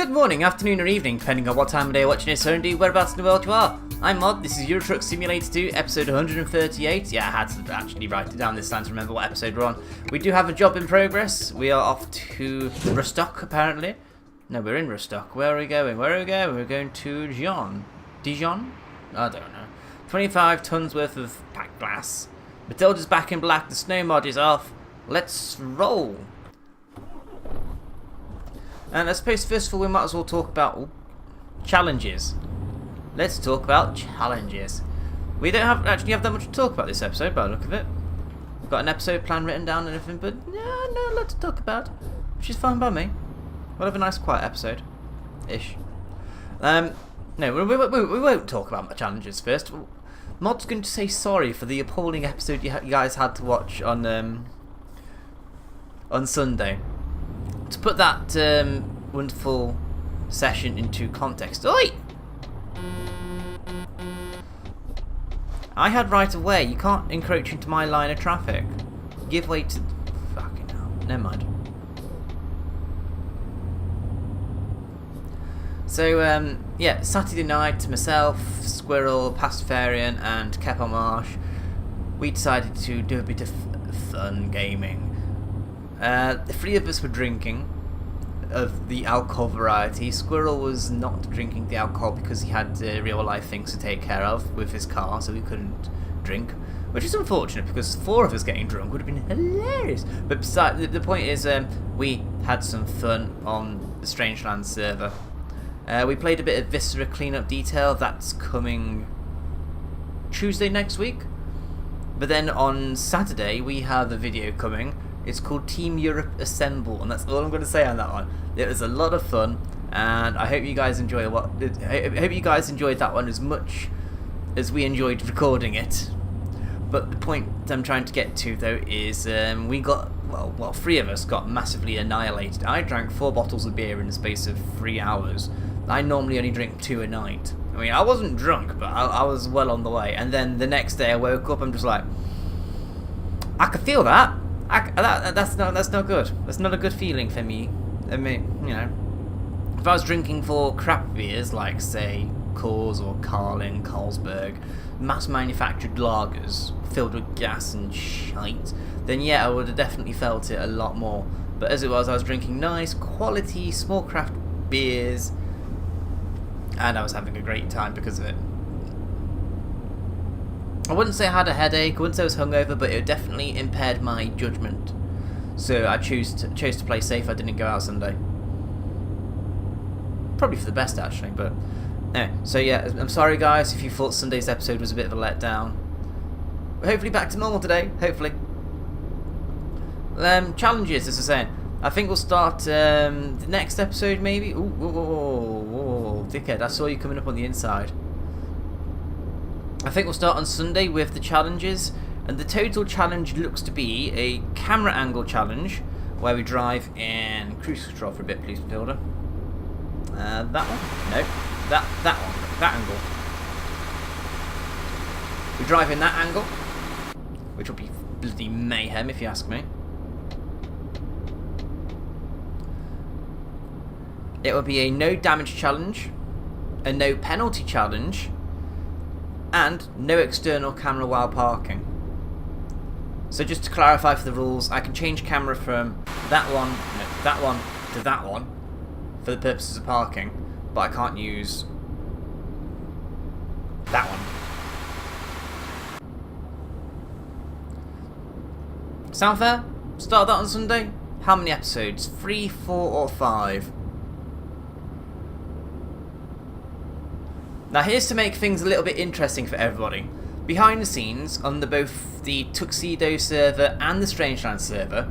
Good morning, afternoon or evening, depending on what time of day you're watching this, or indeed whereabouts in the world you are. I'm MoD, this is Euro Truck Simulator 2, episode 138. Yeah, I had to actually write it down this time to remember what episode we're on. We do have a job in progress. We are off to Rostock, apparently. No, we're in Rostock. Where are we going? We're going to Dijon? I don't know. 25 tons worth of packed glass. Matilda's back in black, the snow mod is off. Let's roll. And I suppose first of all we might as well talk about challenges. Let's talk about challenges. We don't actually have that much to talk about this episode by the look of it. We've got an episode plan written down and everything, but yeah, not a lot to talk about, which is fine by me. We'll have a nice quiet episode. Ish. No, we won't talk about my challenges first. Mod's going to say sorry for the appalling episode you guys had to watch on Sunday. To put that wonderful session into context. Oi! I had right of way. You can't encroach into my line of traffic. Give way to... Fucking hell. Never mind. So, yeah, Saturday night, myself, Squirrel, Pastafarian, and Kepa we decided to do a bit of fun gaming. The three of us were drinking of the alcohol variety. Squirrel was not drinking the alcohol because he had real life things to take care of with his car, so he couldn't drink, which is unfortunate because four of us getting drunk would have been hilarious. But besides, the point is, we had some fun on the Strangeland server. We played a bit of Viscera Cleanup Detail. That's coming Tuesday next week. But then on Saturday we have a video coming. It's called Team Europe Assemble, and that's all I'm going to say on that one. It was a lot of fun, and I hope you guys enjoy I hope you guys enjoyed that one as much as we enjoyed recording it. But the point I'm trying to get to though is we got three of us got massively annihilated. I drank 4 bottles of beer in the space of 3 hours. I normally only drink 2 a night. I mean, I wasn't drunk, but I was well on the way. And then the next day I woke up, I'm just like, I could feel that. That's not good. That's not a good feeling for me. I mean, you know, if I was drinking 4 crap beers, like say Coors or Carlin, Carlsberg, mass-manufactured lagers filled with gas and shite, then yeah, I would have definitely felt it a lot more. But as it was, I was drinking nice, quality, small craft beers, and I was having a great time because of it. I wouldn't say I had a headache, I wouldn't say I was hungover, but it definitely impaired my judgment. So I chose to play safe. I didn't go out Sunday. Probably for the best, actually, but anyway. So yeah, I'm sorry guys if you thought Sunday's episode was a bit of a letdown. Hopefully back to normal today, hopefully. Challenges, as I was saying. I think we'll start the next episode maybe. Ooh, dickhead, I saw you coming up on the inside. I think we'll start on Sunday with the challenges, and the total challenge looks to be a camera angle challenge where we drive in cruise control for a bit, please, Matilda. That one? No, that one, that angle. We drive in that angle, which will be bloody mayhem if you ask me. It will be a no damage challenge, a no penalty challenge, and no external camera while parking. So just to clarify for the rules, I can change camera from that one to that one for the purposes of parking, but I can't use that one. Sound fair? Start that on Sunday? How many episodes? 3, 4 or 5? Now here's to make things a little bit interesting for everybody. Behind the scenes, on both the Tuxedo server and the Strangeland server,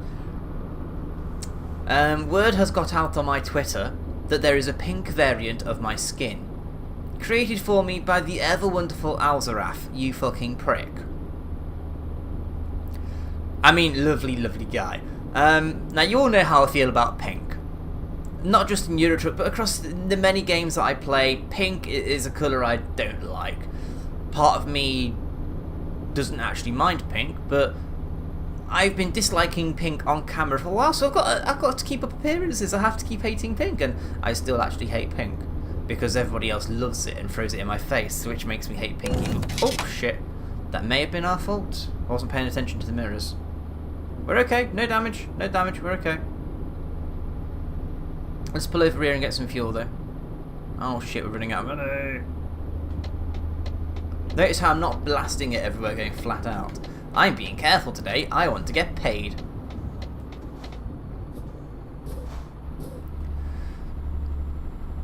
word has got out on my Twitter that there is a pink variant of my skin, created for me by the ever wonderful Alzaraf, you fucking prick. I mean, lovely, lovely guy. Now you all know how I feel about pink. Not just in Euro Truck, but across the many games that I play, pink is a colour I don't like. Part of me doesn't actually mind pink, but I've been disliking Pink on camera for a while, so I've got to keep up appearances. I have to keep hating Pink, and I still actually hate Pink because everybody else loves it and throws it in my face, which makes me hate Pink even. Oh shit! That may have been our fault. I wasn't paying attention to the mirrors. We're okay. No damage. No damage. We're okay. Let's pull over here and get some fuel, though. Oh shit! We're running out of money. Notice how I'm not blasting it everywhere, going flat out. I'm being careful today. I want to get paid.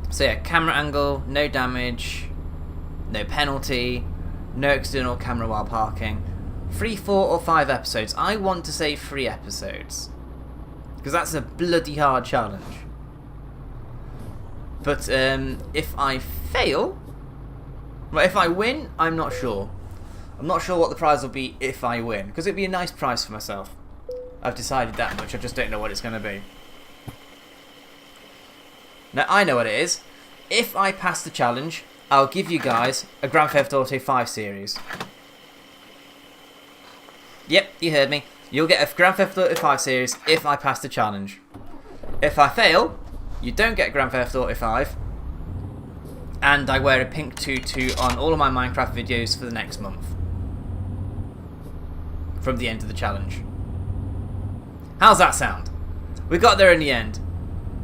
So yeah, camera angle, no damage, no penalty, no external camera while parking. 3, 4 or 5 episodes. I want to say 3 episodes. Because that's a bloody hard challenge. But if I fail... Well, if I win, I'm not sure. I'm not sure what the prize will be if I win, because it'd be a nice prize for myself. I've decided that much, I just don't know what it's going to be. Now, I know what it is. If I pass the challenge, I'll give you guys a Grand Theft Auto 5 series. Yep, you heard me. You'll get a Grand Theft Auto 5 series if I pass the challenge. If I fail, you don't get Grand Theft Auto 5. And I wear a pink tutu on all of my Minecraft videos for the next month. From the end of the challenge. How's that sound? We got there in the end.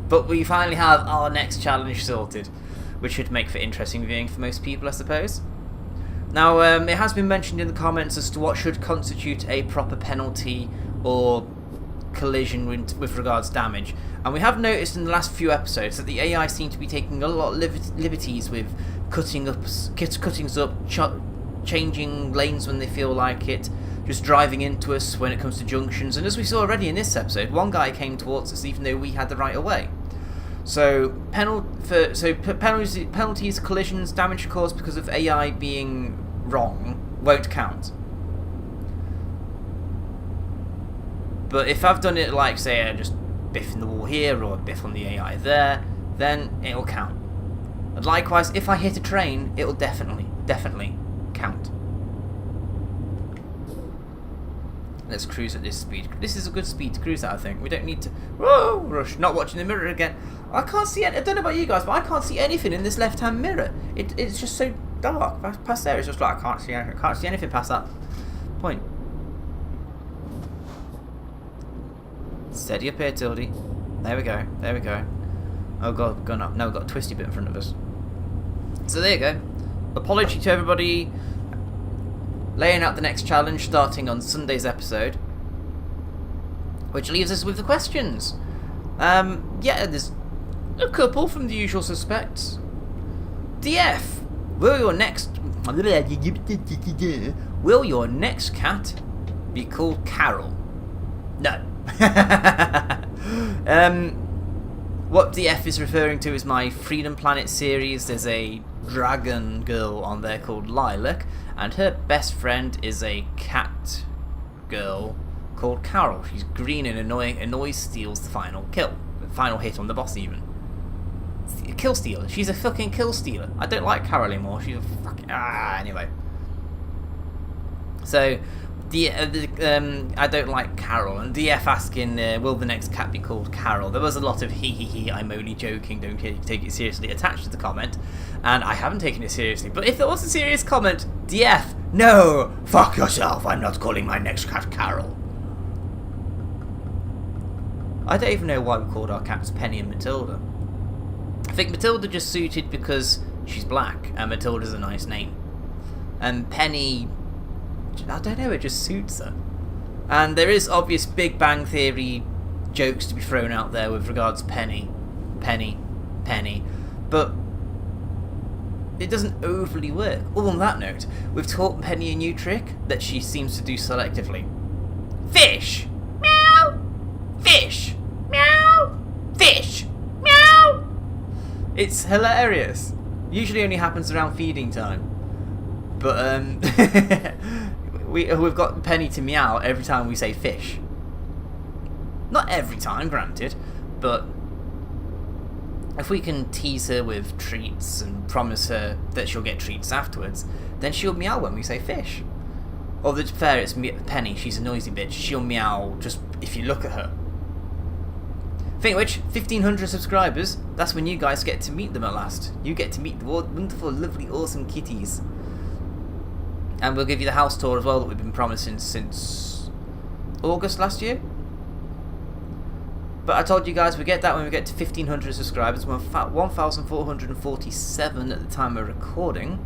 But we finally have our next challenge sorted. Which should make for interesting viewing for most people, I suppose. Now, it has been mentioned in the comments as to what should constitute a proper penalty or collision with regards to damage. And we have noticed in the last few episodes that the AI seem to be taking a lot of liberties with cutting us up, changing lanes when they feel like it, just driving into us when it comes to junctions. And as we saw already in this episode, one guy came towards us even though we had the right of way. So penalties, collisions, damage caused because of AI being wrong won't count. But if I've done it like, say, I just biff in the wall here or biff on the AI there, then it'll count. And likewise, if I hit a train, it'll definitely count. Let's cruise at this speed. This is a good speed to cruise at, I think. We don't need to... Whoa! Rush. Not watching the mirror again. I can't see... I don't know about you guys, but I can't see anything in this left-hand mirror. It's just so dark. Past there, it's just like, I can't see anything past that point. Steady up here, Tildy. There we go. There we go. Oh god, we've gone up. Now we've got a twisty bit in front of us. So there you go. Apology to everybody. Laying out the next challenge starting on Sunday's episode. Which leaves us with the questions. Yeah, there's a couple from the usual suspects. DF, will your next cat be called Carol? No. What DF is referring to is my Freedom Planet series. There's a dragon girl on there called Lilac, and her best friend is a cat girl called Carol. She's green and annoying and always steals the final kill. The final hit on the boss even. Kill stealer. She's a fucking kill stealer. I don't like Carol anymore. She's a fucking... anyway. So... I don't like Carol, and DF asking, will the next cat be called Carol? There was a lot of hee, I'm only joking, don't take it seriously attached to the comment, and I haven't taken it seriously. But if there was a serious comment, DF, no, fuck yourself, I'm not calling my next cat Carol. I don't even know why we called our cats Penny and Matilda. I think Matilda just suited because she's black, and Matilda's a nice name. And Penny... I don't know, it just suits her. And there is obvious Big Bang Theory jokes to be thrown out there with regards to Penny, but it doesn't overly work. Oh, on that note, we've taught Penny a new trick that she seems to do selectively. Fish! Meow! Fish! Meow! Fish! Meow! It's hilarious. Usually only happens around feeding time. But, we've got Penny to meow every time we say fish. Not every time, granted, but if we can tease her with treats and promise her that she'll get treats afterwards, then she'll meow when we say fish. Or the fair, it's Penny. She's a noisy bitch. She'll meow just if you look at her. Think of which, 1,500 subscribers. That's when you guys get to meet them at last. You get to meet the wonderful, lovely, awesome kitties. And we'll give you the house tour as well that we've been promising since August last year. But I told you guys we get that when we get to 1,500 subscribers. We're 1,447 at the time of recording.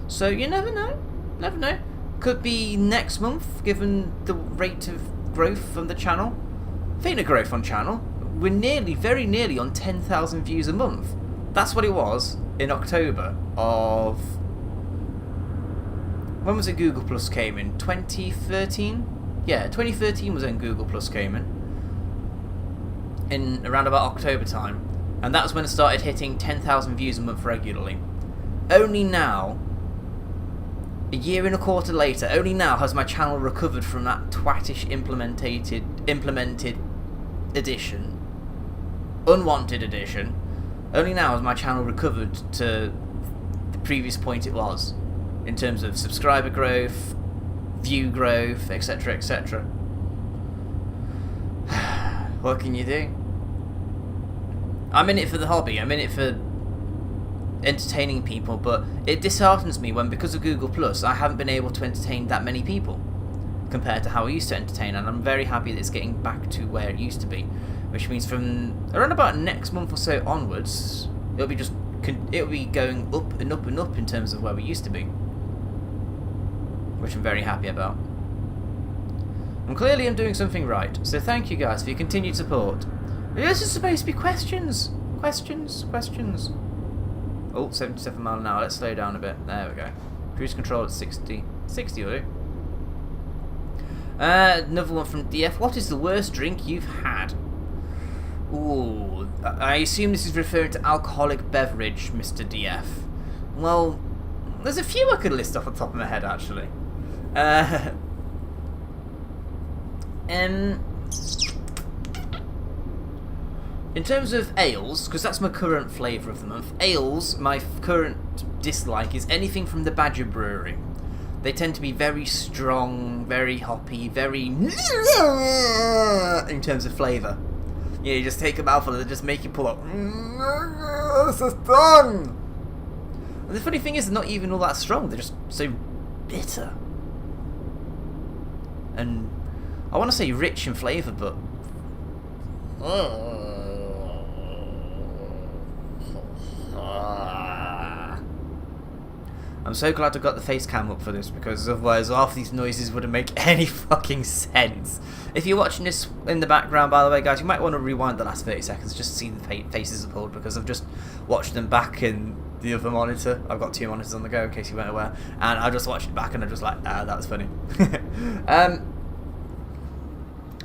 So you never know. Never know. Could be next month, given the rate of growth from the channel. Speaking of growth on channel, we're nearly, very nearly on 10,000 views a month. That's what it was in October of... When was it Google Plus came in? 2013? Yeah, 2013 was when Google Plus came in around about October time. And that was when it started hitting 10,000 views a month regularly. Only now, a year and a quarter later, only now has my channel recovered from that twattish implemented edition. Unwanted edition. Only now has my channel recovered to the previous point it was. In terms of subscriber growth, view growth, etc, etc. What can you do? I'm in it for the hobby, I'm in it for entertaining people, but it disheartens me when, because of Google Plus, I haven't been able to entertain that many people compared to how I used to entertain, and I'm very happy that it's getting back to where it used to be, which means from around about next month or so onwards, it'll be going up and up and up in terms of where we used to be, which I'm very happy about. And clearly I'm doing something right, so thank you guys for your continued support. This is supposed to be questions. Questions. Oh, 77 miles an hour. Let's slow down a bit. There we go. Cruise control at 60. 60, will do. Another one from DF. What is the worst drink you've had? Ooh, I assume this is referring to alcoholic beverage, Mr. DF. Well, there's a few I could list off the top of my head, actually. In terms of ales, because that's my current flavour of the month, ales, my current dislike is anything from the Badger Brewery. They tend to be very strong, very hoppy, very in terms of flavour. Yeah, you just take a mouthful and they just make you pull up. This is strong! And the funny thing is, they're not even all that strong, they're just so bitter. And I want to say rich in flavour, but... I'm so glad I got the face cam up for this, because otherwise half these noises wouldn't make any fucking sense. If you're watching this in the background, by the way, guys, you might want to rewind the last 30 seconds just to see the faces I've pulled, because I've just watched them back in the other monitor. I've got 2 monitors on the go, in case you weren't aware, and I just watched it back and I'm just like, that was funny.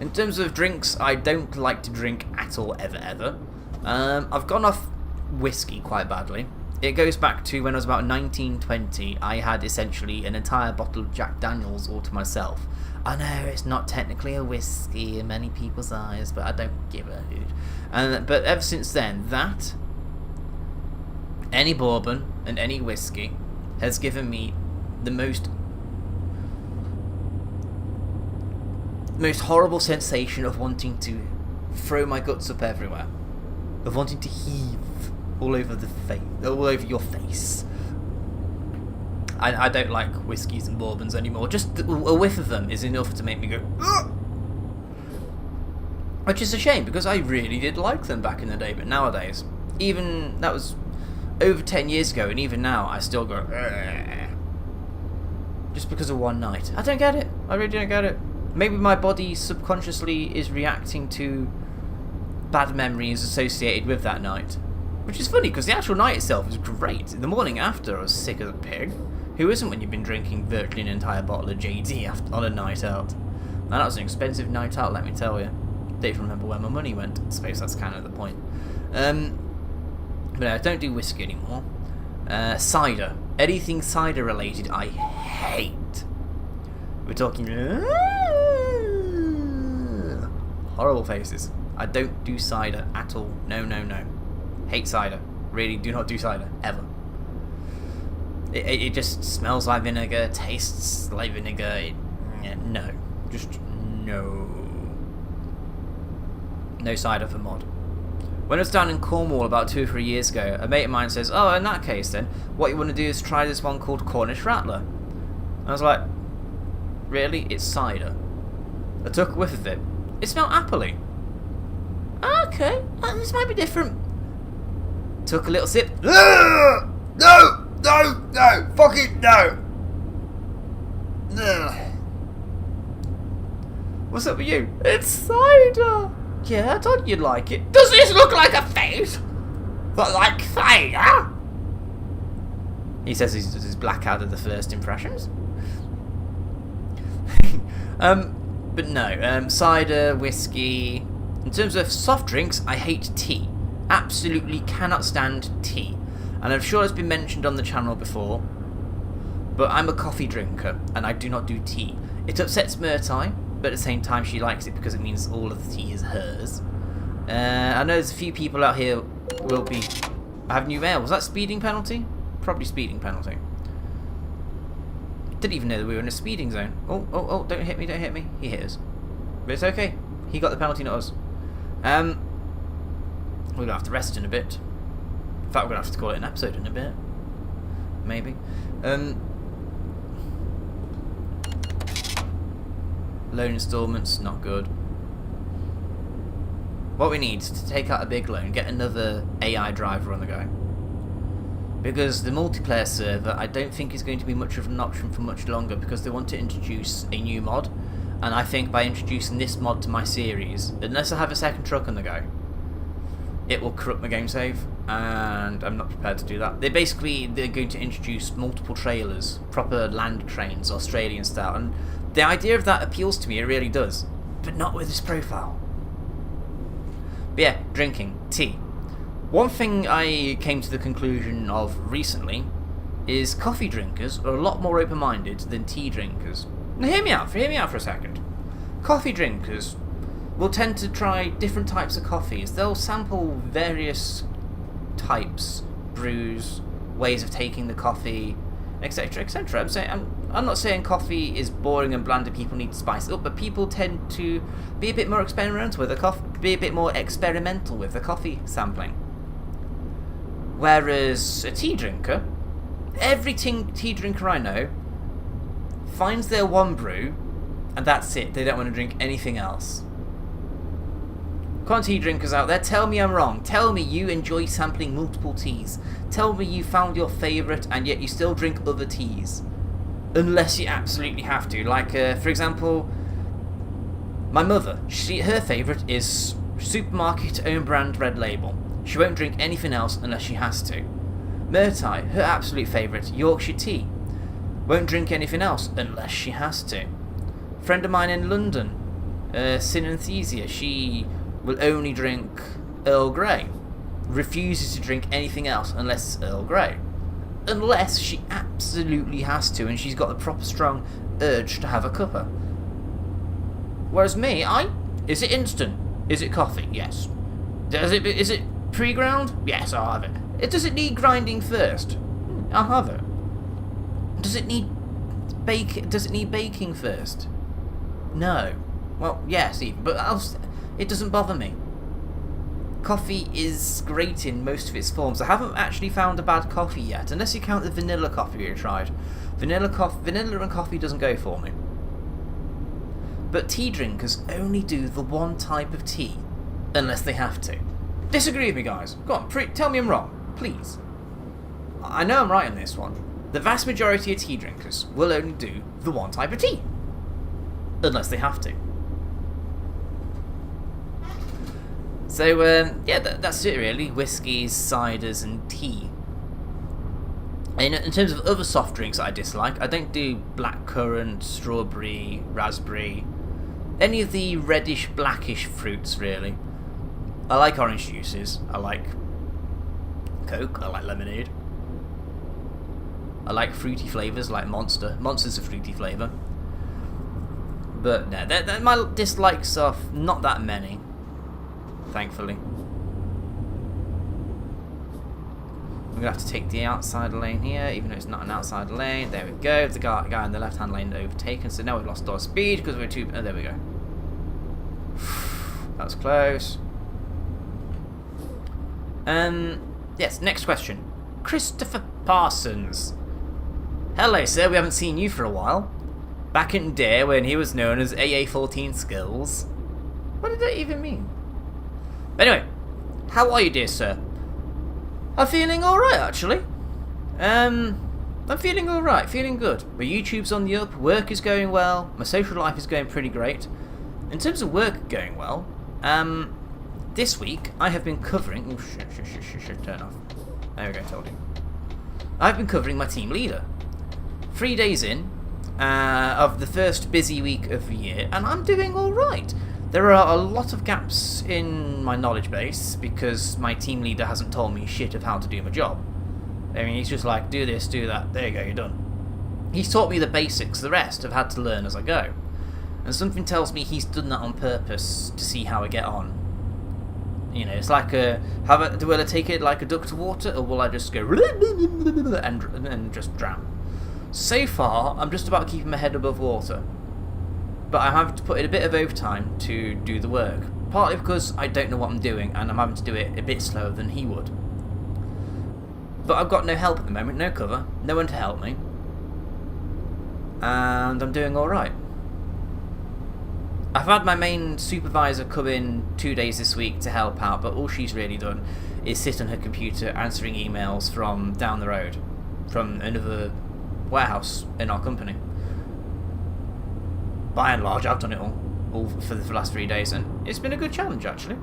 In terms of drinks, I don't like to drink at all, ever. I've gone off whiskey quite badly. It goes back to when I was about 19, 20. I had essentially an entire bottle of Jack Daniels all to myself. I know it's not technically a whiskey in many people's eyes, but I don't give a hoot. But ever since then, that, any bourbon and any whiskey has given me the most horrible sensation of wanting to throw my guts up everywhere, of wanting to heave all over your face. I don't like whiskies and bourbons anymore. Just a whiff of them is enough to make me go, ugh! Which is a shame, because I really did like them back in the day. But nowadays, even that was over 10 years ago, and even now I still go, ugh, just because of one night. I don't get it. I really don't get it. Maybe my body subconsciously is reacting to bad memories associated with that night. Which is funny, because the actual night itself was great. The morning after, I was sick as a pig. Who isn't when you've been drinking virtually an entire bottle of JD on a night out? And that was an expensive night out, let me tell you. Don't even remember where my money went. I suppose that's kind of the point. But I don't do whiskey anymore. Cider. Anything cider related, I hate. We're talking... horrible faces. I don't do cider at all. No. Hate cider. Really do not do cider. Ever. It just smells like vinegar, tastes like vinegar. Yeah, no. Just no. No cider for mod. When I was down in Cornwall about 2 or 3 years ago, a mate of mine says, oh, in that case then, what you want to do is try this one called Cornish Rattler. And I was like, really? It's cider. I took a whiff of it. It smelled appley. Okay, this might be different. Took a little sip. No! No! Fucking no! What's up with you? It's cider! Yeah, I thought you'd like it. Does this look like a face? But like cider? He says he's black out of the first impressions. But no, cider, whiskey. In terms of soft drinks, I hate tea. Absolutely cannot stand tea. And I'm sure it's been mentioned on the channel before, but I'm a coffee drinker, and I do not do tea. It upsets Murtai, but at the same time she likes it because it means all of the tea is hers. I know there's a few people out here will be having new mail. Was that speeding penalty? Probably speeding penalty. Didn't even know that we were in a speeding zone. Oh, don't hit me. He hit us. But it's okay. He got the penalty, not us. We're going to have to rest in a bit. In fact, we're going to have to call it an episode in a bit. Maybe. Loan installments, not good. What we need is to take out a big loan, get another AI driver on the go. Because the multiplayer server, I don't think is going to be much of an option for much longer because they want to introduce a new mod. And I think by introducing this mod to my series, unless I have a second truck on the go, it will corrupt my game save, and I'm not prepared to do that. They're going to introduce multiple trailers, proper land trains, Australian style, and the idea of that appeals to me, it really does, but not with this profile. But yeah, drinking, tea. One thing I came to the conclusion of recently is coffee drinkers are a lot more open-minded than tea drinkers. Now hear me out for a second. Coffee drinkers will tend to try different types of coffees. They'll sample various types, brews, ways of taking the coffee, etc., etc. I'm not saying coffee is boring and bland and people need to spice it up, but people tend to be a bit more experimental with the coffee sampling. Whereas a tea drinker, every tea drinker I know finds their one brew, and that's it. They don't want to drink anything else. Come on, tea drinkers out there, tell me I'm wrong. Tell me you enjoy sampling multiple teas. Tell me you found your favourite and yet you still drink other teas. Unless you absolutely have to. Like, for example, my mother, her favourite is supermarket own brand Red Label. She won't drink anything else unless she has to. Murtai, her absolute favourite, Yorkshire tea. Won't drink anything else unless she has to. Friend of mine in London, Synesthesia, she will only drink Earl Grey. Refuses to drink anything else unless it's Earl Grey. Unless she absolutely has to and she's got the proper strong urge to have a cuppa. Whereas me, is it instant? Is it coffee? Yes. Is it pre-ground? Yes, I'll have it. Does it need grinding first? I'll have it. Does it need baking first? No. Well, yes, even, but it doesn't bother me. Coffee is great in most of its forms. I haven't actually found a bad coffee yet, unless you count the vanilla coffee we tried. Vanilla and coffee doesn't go for me. But tea drinkers only do the one type of tea, unless they have to. Disagree with me, guys. Go on, tell me I'm wrong, please. I know I'm right on this one. The vast majority of tea drinkers will only do the one type of tea, unless they have to. So, yeah, that's it really. Whiskies, ciders, and tea. In terms of other soft drinks that I dislike, I don't do blackcurrant, strawberry, raspberry, any of the reddish, blackish fruits, really. I like orange juices. I like Coke. I like lemonade. I like fruity flavours like Monster. Monster's a fruity flavour. But no, my dislikes are not that many. Thankfully. I'm going to have to take the outside lane here, even though it's not an outside lane. There we go. The guy in the left-hand lane overtaken, so now we've lost our speed because we're too... Oh, there we go. That was close. Yes, next question. Christopher Parsons. Hello, sir. We haven't seen you for a while. Back in the day when he was known as AA14 Skills. What did that even mean? But anyway, how are you, dear sir? I'm feeling alright, actually. I'm feeling alright, feeling good. My YouTube's on the up, work is going well, my social life is going pretty great. In terms of work going well, this week I have been covering... Oh, turn off. There we go, told you. I've been covering my team leader. 3 days in of the first busy week of the year, and I'm doing alright. There are a lot of gaps in my knowledge base because my team leader hasn't told me shit of how to do my job. I mean, he's just like, do this, do that, there you go, you're done. He's taught me the basics, the rest I've had to learn as I go. And something tells me he's done that on purpose to see how I get on. You know, it's like will I take it like a duck to water, or will I just go and just drown? So far, I'm just about keeping my head above water. But I'm having to put in a bit of overtime to do the work. Partly because I don't know what I'm doing and I'm having to do it a bit slower than he would. But I've got no help at the moment, no cover, no one to help me. And I'm doing alright. I've had my main supervisor come in 2 days this week to help out, but all she's really done is sit on her computer answering emails from down the road, from another warehouse in our company. By and large, I've done it all for the last 3 days, and it's been a good challenge, actually.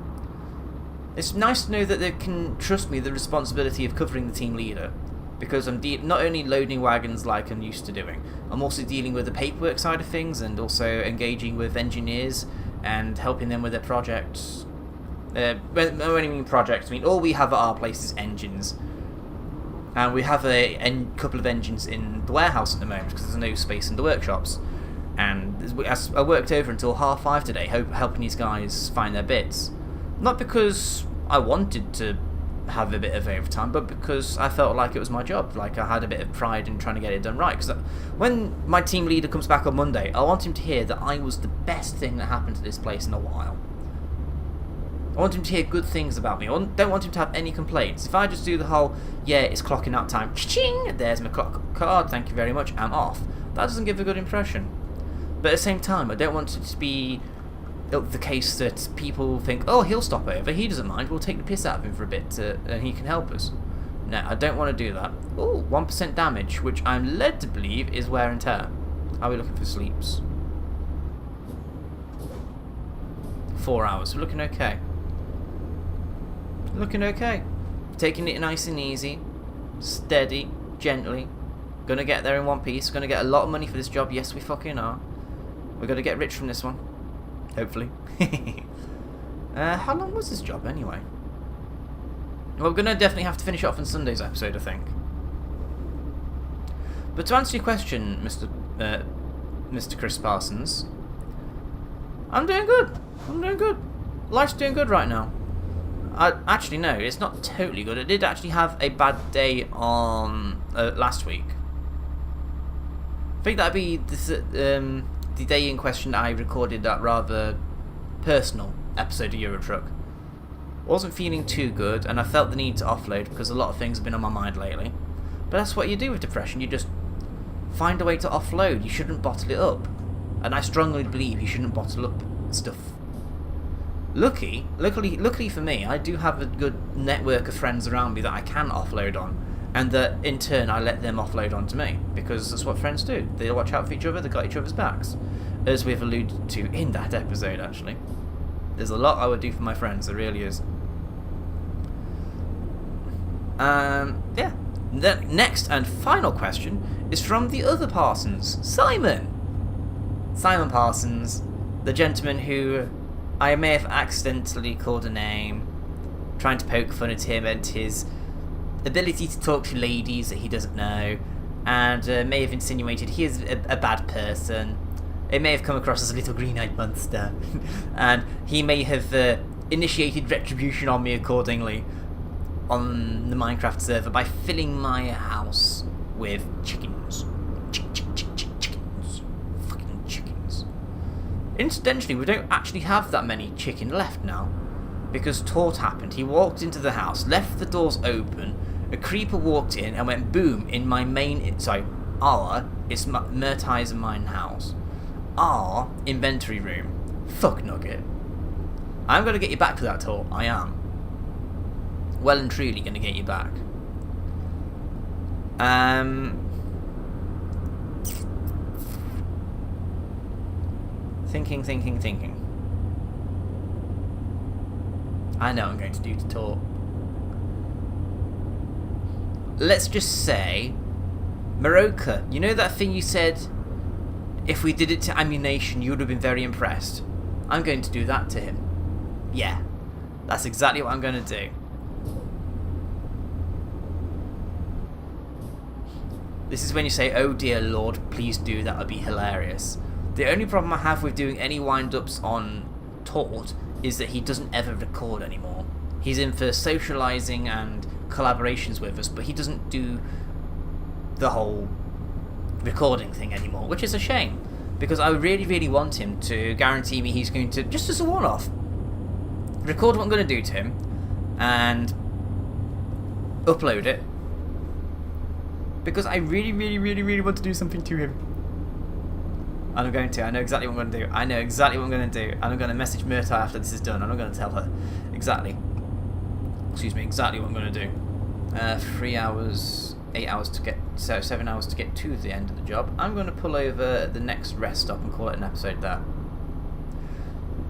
It's nice to know that they can trust me the responsibility of covering the team leader, because I'm not only loading wagons like I'm used to doing, I'm also dealing with the paperwork side of things, and also engaging with engineers and helping them with their projects. When I mean projects, I mean all we have at our place is engines. And we have a couple of engines in the warehouse at the moment because there's no space in the workshops. And I worked over until 5:30 today, helping these guys find their bits. Not because I wanted to have a bit of overtime, but because I felt like it was my job. Like I had a bit of pride in trying to get it done right. Because when my team leader comes back on Monday, I want him to hear that I was the best thing that happened to this place in a while. I want him to hear good things about me. I don't want him to have any complaints. If I just do the whole, yeah, it's clocking out time, cha-ching, there's my clock card, thank you very much, I'm off. That doesn't give a good impression. But at the same time, I don't want it to be the case that people think, oh, he'll stop over, he doesn't mind, we'll take the piss out of him for a bit and he can help us. No, I don't want to do that. Oh, 1% damage, which I'm led to believe is wear and tear. How are we looking for sleeps? 4 hours, we're looking okay. Looking okay. Taking it nice and easy, steady, gently. Gonna get there in one piece, gonna get a lot of money for this job, yes we fucking are. We're gonna get rich from this one. Hopefully. How long was this job anyway? Well, we're gonna definitely have to finish it off in Sunday's episode, I think. But to answer your question, Mr. Chris Parsons, I'm doing good. I'm doing good. Life's doing good right now. Actually, no, it's not totally good. I did actually have a bad day on last week. I think that'd be the day in question I recorded that rather personal episode of Euro Truck. Wasn't feeling too good, and I felt the need to offload because a lot of things have been on my mind lately. But that's what you do with depression. You just find a way to offload. You shouldn't bottle it up, and I strongly believe you shouldn't bottle up stuff. Luckily for me, I do have a good network of friends around me that I can offload on, and that in turn I let them offload onto me, because that's what friends do. They watch out for each other, they got each other's backs, as we've alluded to in that episode. Actually, there's a lot I would do for my friends. There really is. Yeah. The next and final question is from the other Parsons, Simon Parsons, the gentleman who I may have accidentally called a name, trying to poke fun at him and his ability to talk to ladies that he doesn't know, and may have insinuated he is a bad person. It may have come across as a little green-eyed monster, and he may have initiated retribution on me accordingly. on the Minecraft server by filling my house with chickens. Chickens. Fucking chickens. Incidentally, we don't actually have that many chicken left now. Because Tort happened. He walked into the house, left the doors open, a creeper walked in and went boom in my main... Sorry, it's Murtai's mine house. Our inventory room. Fuck Nugget. I'm going to get you back for that, Tort. I am. Well and truly going to get you back. Thinking. I know what I'm going to do to Tort. Let's just say, Maroka, you know that thing you said, if we did it to ammunition, you would have been very impressed. I'm going to do that to him. Yeah, that's exactly what I'm going to do. This is when you say, oh dear Lord, please do, that would be hilarious. The only problem I have with doing any wind-ups on Tort is that he doesn't ever record anymore. He's in for socialising and collaborations with us, but he doesn't do the whole recording thing anymore, which is a shame, because I really want him to guarantee me he's going to, just as a one-off, record what I'm going to do to him and upload it, because I really want to do something to him. And I'm going to. I know exactly what I'm going to do. And I'm going to message Murtai after this is done. I'm not going to tell her exactly what I'm going to do. 3 hours, 8 hours to get, so 7 hours to get to the end of the job. I'm going to pull over the next rest stop and call it an episode there.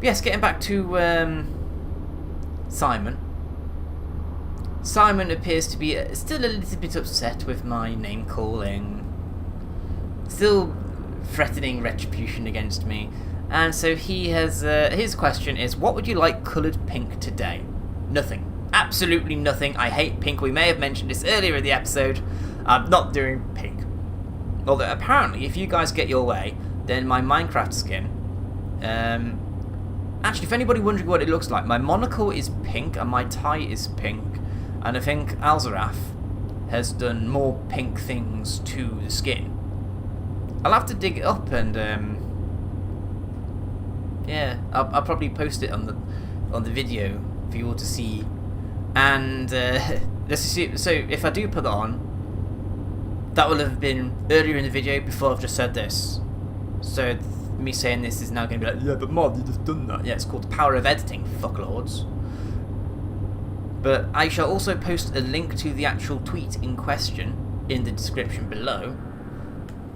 Yes, getting back to Simon. Simon appears to be still a little bit upset with my name calling. Still threatening retribution against me, and so he has his question is, what would you like coloured pink today? Nothing. Absolutely nothing. I hate pink. We may have mentioned this earlier in the episode. I'm not doing pink. Although apparently if you guys get your way, then my Minecraft skin, actually if anybody wondering what it looks like, my monocle is pink and my tie is pink, and I think Alzaraf has done more pink things to the skin. I'll have to dig it up and yeah, I'll probably post it on the video for you all to see. And let's see. So if I do put it on, that will have been earlier in the video before I've just said this. So me saying this is now going to be like, yeah, but Mod, you just done that. Yeah, it's called the power of editing, fucklords. But I shall also post a link to the actual tweet in question in the description below.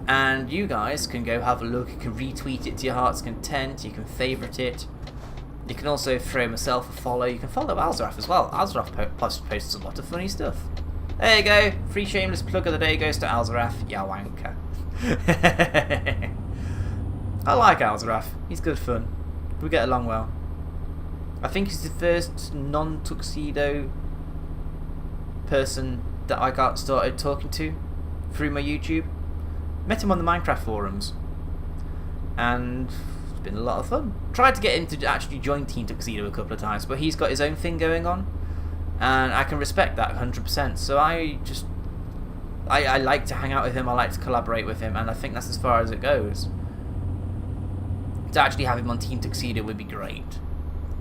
And you guys can go have a look, you can retweet it to your heart's content, you can favourite it. You can also throw myself a follow, you can follow Alzaraf as well. Alzaraf posts a lot of funny stuff. There you go, free shameless plug of the day goes to Alzaraf, ya wanker. I like Alzaraf, he's good fun, we get along well. I think he's the first non-Tuxedo person that I got started talking to through my YouTube. Met him on the Minecraft forums, and it's been a lot of fun. Tried to get him to actually join Team Tuxedo a couple of times, but he's got his own thing going on, and I can respect that 100%. So I like to hang out with him, I like to collaborate with him, and I think that's as far as it goes. To actually have him on Team Tuxedo would be great.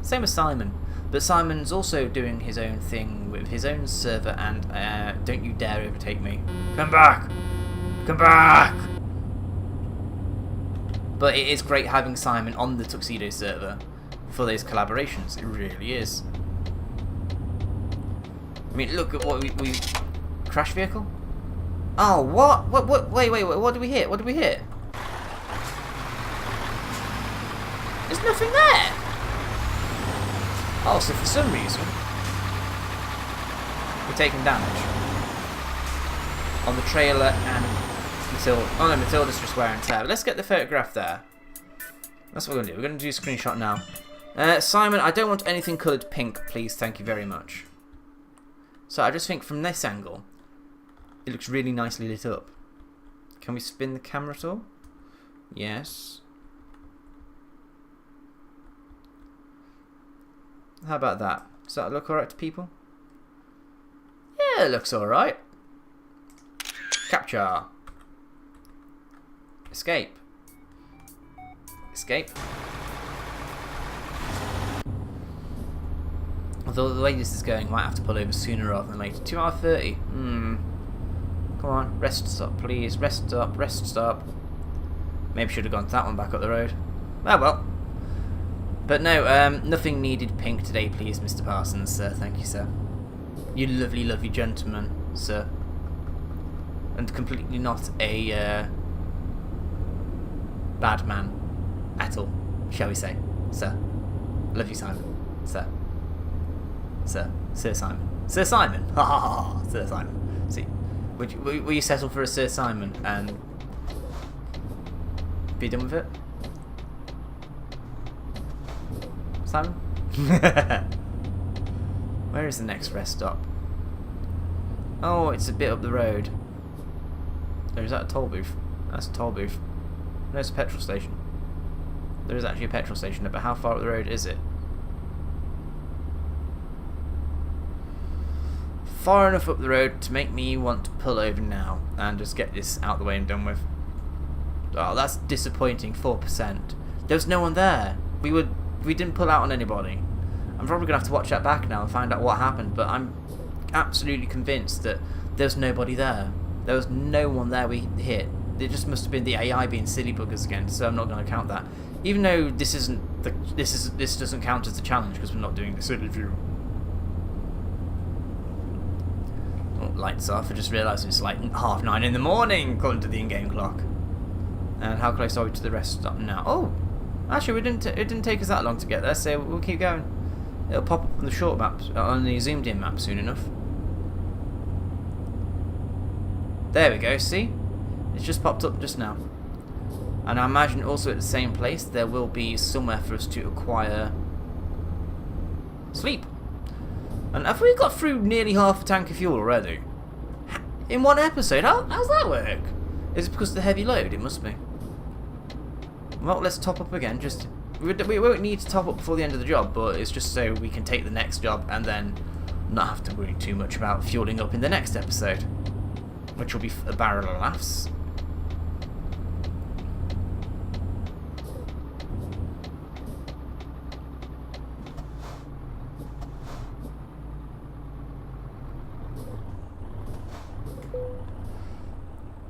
Same as Simon, but Simon's also doing his own thing with his own server, and don't you dare overtake me. Come back! Come back! But it is great having Simon on the Tuxedo server for those collaborations. It really is. I mean, look at what we crash vehicle? Oh, what? What? Wait, what did we hit? What did we hit? There's nothing there! Oh, so for some reason we're taking damage on the trailer and Matilda. Oh no, Matilda's just wear and tear. Let's get the photograph there. That's what we're going to do. We're going to do a screenshot now. Simon, I don't want anything coloured pink, please. Thank you very much. So I just think from this angle, it looks really nicely lit up. Can we spin the camera at all? Yes. How about that? Does that look alright to people? Yeah, looks alright. Capture. Escape. Escape. Although the way this is going, I might have to pull over sooner rather than later. 2 hours 30. Come on, rest stop, please. Rest stop, rest stop. Maybe should have gone to that one back up the road. Oh well. But no, nothing needed pink today, please, Mr. Parsons, sir. Thank you, sir. You lovely, lovely gentleman, sir. And completely not a bad man at all, shall we say, sir. Love you, Simon, sir. Sir Simon. Sir Simon! Ha ha ha! Sir Simon. See, will you settle for a Sir Simon and be done with it? Simon? Where is the next rest stop? Oh, it's a bit up the road. Or is that a toll booth? That's a toll booth. No, it's a petrol station. There is actually a petrol station there, but how far up the road is it? Far enough up the road to make me want to pull over now and just get this out the way and done with. Oh, that's disappointing. 4%. There was no one there. We didn't pull out on anybody. I'm probably gonna have to watch that back now and find out what happened. But I'm absolutely convinced that there's nobody there. There was no one there we hit. It just must have been the AI being silly buggers again. So I'm not going to count that. Even though this doesn't count as a challenge because we're not doing the silly view. Lights off. I just realised it's like 9:30 in the morning according to the in-game clock. And how close are we to the rest stop now? Oh, actually, it didn't take us that long to get there, so we'll keep going. It'll pop up on the short map, on the zoomed-in map soon enough. There we go. See, it's just popped up just now. And I imagine also at the same place there will be somewhere for us to acquire sleep. And have we got through nearly half a tank of fuel already? In one episode? How's that work? Is it because of the heavy load? It must be. Well, let's top up again. We won't need to top up before the end of the job, but it's just so we can take the next job and then not have to worry too much about fueling up in the next episode, which will be a barrel of laughs.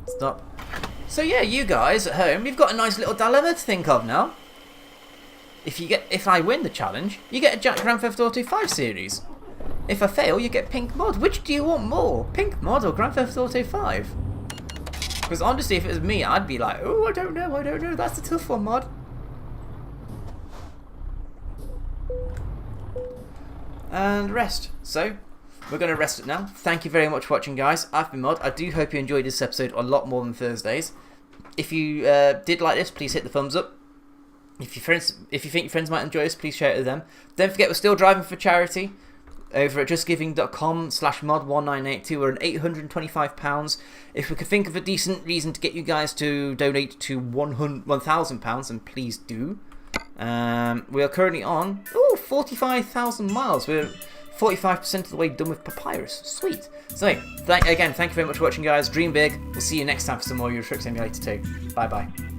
Stop. So yeah, you guys at home, you've got a nice little dilemma to think of now. If I win the challenge, you get a Grand Theft Auto 5 series. If I fail, you get Pink Mod. Which do you want more, Pink Mod or Grand Theft Auto 5? Because honestly, if it was me, I'd be like, oh, I don't know. That's a tough one, Mod. And rest. So we're going to rest it now. Thank you very much for watching, guys. I've been Mod. I do hope you enjoyed this episode a lot more than Thursdays. If you did like this, please hit the thumbs up. If you think your friends might enjoy this, please share it with them. Don't forget, we're still driving for charity over at justgiving.com/mod1982. We're at £825. If we could think of a decent reason to get you guys to donate to £1,000, then please do. We are currently on 45,000 miles. We're 45% of the way done with Papyrus. Sweet. So, again, thank you very much for watching, guys. Dream big. We'll see you next time for some more Euro Truck Simulator 2. Bye-bye.